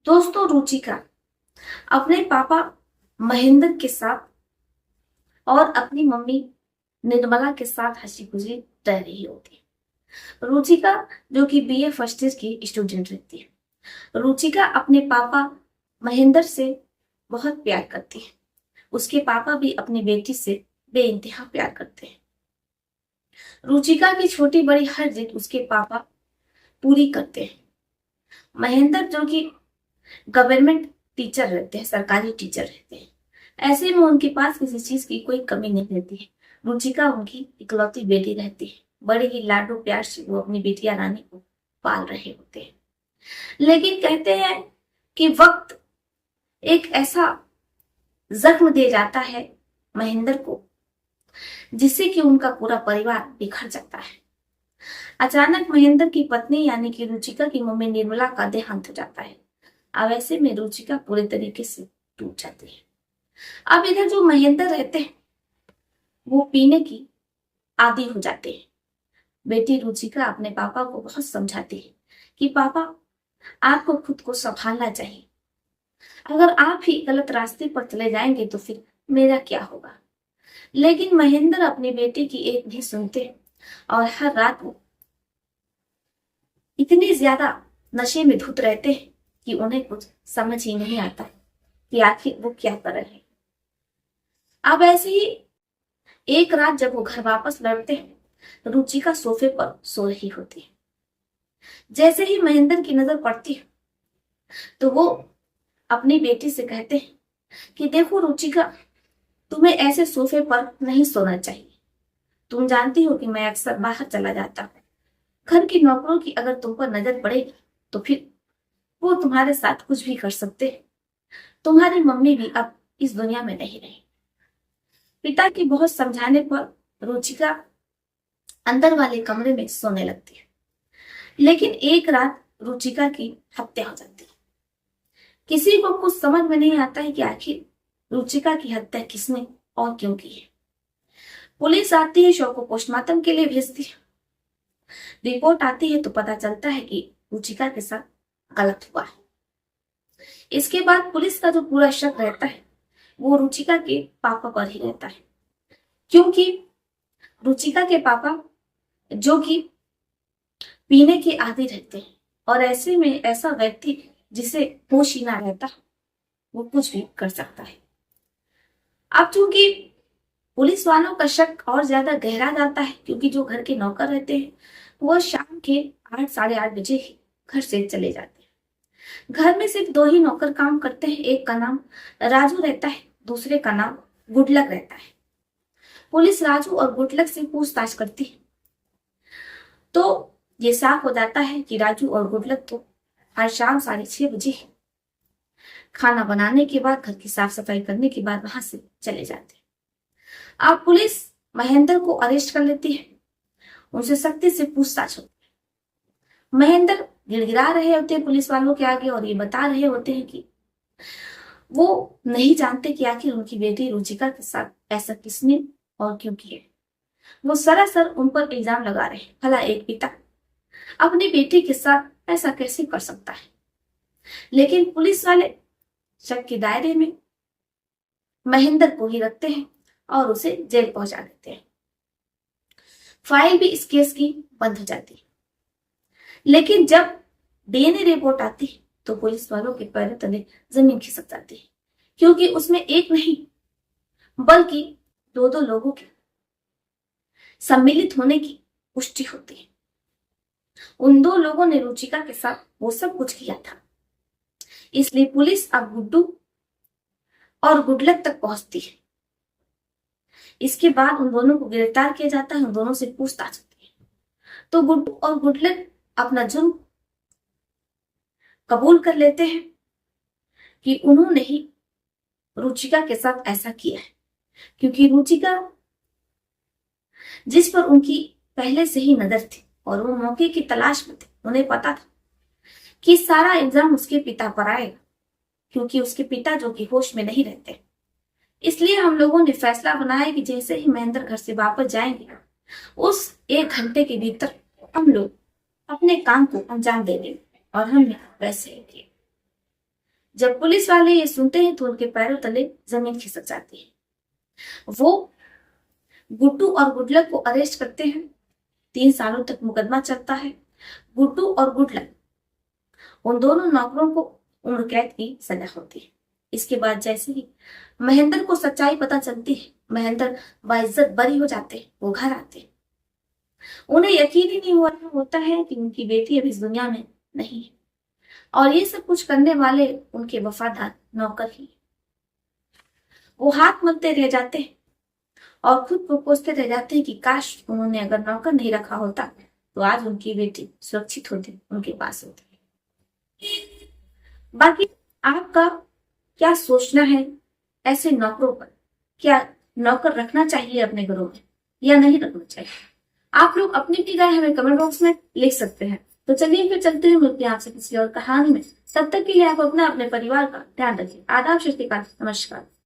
दोस्तों, रुचिका अपने पापा महेंद्र के साथ और अपनी मम्मी निर्मला के साथ हंसी खुशी रह रही होती है। रुचिका जो कि बीए फर्स्ट ईयर की स्टूडेंट रहती है। रुचिका अपने पापा महेंद्र से बहुत प्यार करती है। उसके पापा भी अपनी बेटी से बेइंतहा प्यार करते हैं। रुचिका की छोटी बड़ी हर जिद उसके पापा पूरी करते हैं। महेंद्र जो कि गवर्नमेंट टीचर रहते हैं, सरकारी टीचर रहते हैं। ऐसे में उनके पास किसी चीज की कोई कमी नहीं रहती है। रुचिका उनकी इकलौती बेटी रहती है। बड़े ही लाडो प्यार से वो अपनी बेटिया रानी को पाल रहे होते हैं। लेकिन कहते हैं कि वक्त एक ऐसा जख्म दे जाता है महेंद्र को, जिससे कि उनका पूरा परिवार बिखर जाता है। अचानक महेंद्र की पत्नी यानी कि रुचिका की मम्मी निर्मला का देहांत हो जाता है। अब ऐसे में रुचिका पूरे तरीके से टूट जाती है। अब इधर जो महेंद्र रहते हैं वो पीने की आदी हो जाते हैं। बेटी रुचिका अपने पापा को बहुत समझाती है कि पापा, आपको खुद को संभालना चाहिए। अगर आप ही गलत रास्ते पर चले जाएंगे तो फिर मेरा क्या होगा। लेकिन महेंद्र अपनी बेटी की एक नहीं सुनते और हर रात वो इतने ज्यादा नशे में धुत रहते हैं कि उन्हें कुछ समझ ही नहीं आता कि आखिर वो क्या कर रहे हैं। अब ऐसे ही एक रात जब वो घर वापस लौटते हैं, रुचिका सोफे पर सो रही होती है। जैसे ही महेंद्र की नजर पड़ती है तो वो अपनी बेटी से कहते हैं कि देखो रुचिका, तुम्हें ऐसे सोफे पर नहीं सोना चाहिए। तुम जानती हो कि मैं अक्सर बाहर चला जाता हूँ। घर की नौकरों की अगर तुम पर नजर पड़ेगी तो फिर वो तुम्हारे साथ कुछ भी कर सकते हैं। तुम्हारी मम्मी भी अब इस दुनिया में नहीं रही। पिता के बहुत समझाने पर रुचिका अंदर वाले कमरे में सोने लगती है। लेकिन एक रात रुचिका की हत्या हो जाती है। किसी को कुछ समझ में नहीं आता है कि आखिर रुचिका की हत्या किसने और क्यों की है। पुलिस आती है, शव को पोस्टमार्टम के लिए भेजती है। रिपोर्ट आती है तो पता चलता है कि रुचिका के साथ गलत हुआ है। इसके बाद पुलिस का जो पूरा शक रहता है वो रुचिका के पापा पर ही रहता है, क्योंकि रुचिका के पापा जो कि पीने के आदी रहते हैं और ऐसे में ऐसा व्यक्ति जिसे होश ही ना रहता वो कुछ भी कर सकता है। अब चूंकि पुलिस वालों का शक और ज्यादा गहरा जाता है, क्योंकि जो घर के नौकर रहते हैं वो शाम के 8 साढ़े 8 बजे ही घर से चले जाते हैं। घर में सिर्फ 2 ही नौकर काम करते हैं। एक का नाम राजू रहता है, दूसरे का नाम गुडलक रहता है। पुलिस राजू और गुडलक से पूछताछ करती है तो ये साफ हो जाता है कि राजू और गुडलक तो हर शाम 6:30 बजे खाना बनाने के बाद, घर की साफ सफाई करने के बाद वहां से चले जाते हैं। अब पुलिस महेंद्र को अरेस्ट कर लेती है। उनसे सख्ती से पूछताछ होती है। महेंद्र गिड़गिड़ा रहे होते हैं पुलिस वालों के आगे और ये बता रहे होते हैं कि वो नहीं जानते कि आखिर उनकी बेटी रुचिका के साथ ऐसा किसने और क्यों किया। वो सरासर उन पर इल्जाम लगा रहे हैं। भला एक पिता अपनी बेटी के साथ ऐसा कैसे कर सकता है। लेकिन पुलिस वाले शक के दायरे में महेंद्र को ही रखते हैं और उसे जेल पहुंचा देते हैं। फाइल भी इस केस की बंद हो जाती है। लेकिन जब डीएनए रिपोर्ट आती है तो पुलिस वालों के पैर तले जमीन खिसक जाती है, क्योंकि उसमें एक नहीं बल्कि 2 लोगों के सम्मिलित होने की पुष्टि होती है। उन 2 लोगों ने रुचिका के साथ वो सब कुछ किया था। इसलिए पुलिस अब गुड्डू और गुडलक तक पहुंचती है। इसके बाद उन दोनों को गिरफ्तार किया जाता है। उन दोनों से पूछताछ होती है तो गुड्डू और गुडलक अपना जुर्म कबूल कर लेते हैं कि उन्होंने ही रुचिका के साथ ऐसा किया है, क्योंकि रुचिका जिस पर उनकी पहले से ही नजर थी और वो मौके की तलाश में थे, उन्हें पता था कि सारा इल्जाम उसके पिता पर आएगा, क्योंकि उसके पिता जो कि होश में नहीं रहते। इसलिए हम लोगों ने फैसला बनाया कि जैसे ही महेंद्र घर से वापस जाएंगे उस 1 घंटे के भीतर हम लोग अपने काम को अंजाम दे देंगे। और हमने वैसे ही किया। जब पुलिस वाले ये सुनते हैं तो उनके पैरों तले जमीन खिसक जाती है। वो गुड्डू और गुडलक को अरेस्ट करते हैं। 3 सालों तक मुकदमा चलता है। गुड्डू और गुडलक उन दोनों नौकरों को उम्र कैद की सजा होती है। इसके बाद जैसे ही महेंद्र को सच्चाई पता चलती है, महेंद्र बाइज्जत बरी हो जाते हैं। वो घर आते हैं। उन्हें यकीन ही नहीं होता है कि उनकी बेटी अब इस दुनिया में नहीं है और ये सब कुछ करने वाले उनके वफादार नौकर ही। वो हाथ मलते रह जाते हैं और खुद को कोसते रह जाते हैं कि काश उन्होंने अगर नौकर नहीं रखा होता तो आज उनकी बेटी सुरक्षित होती, उनके पास होती। बाकी आपका क्या सोचना है ऐसे नौकरों पर? क्या नौकर रखना चाहिए अपने घरों में या नहीं रखना चाहिए? आप लोग अपनी भी राय हमें कमेंट बॉक्स में लिख सकते हैं। तो चलिए फिर चलते हैं, मिलते हैं आपसे किसी और कहानी में। तब तक के लिए आप अपना अपने परिवार का ध्यान रखिए। आदाब, सत श्री अकाल, नमस्कार।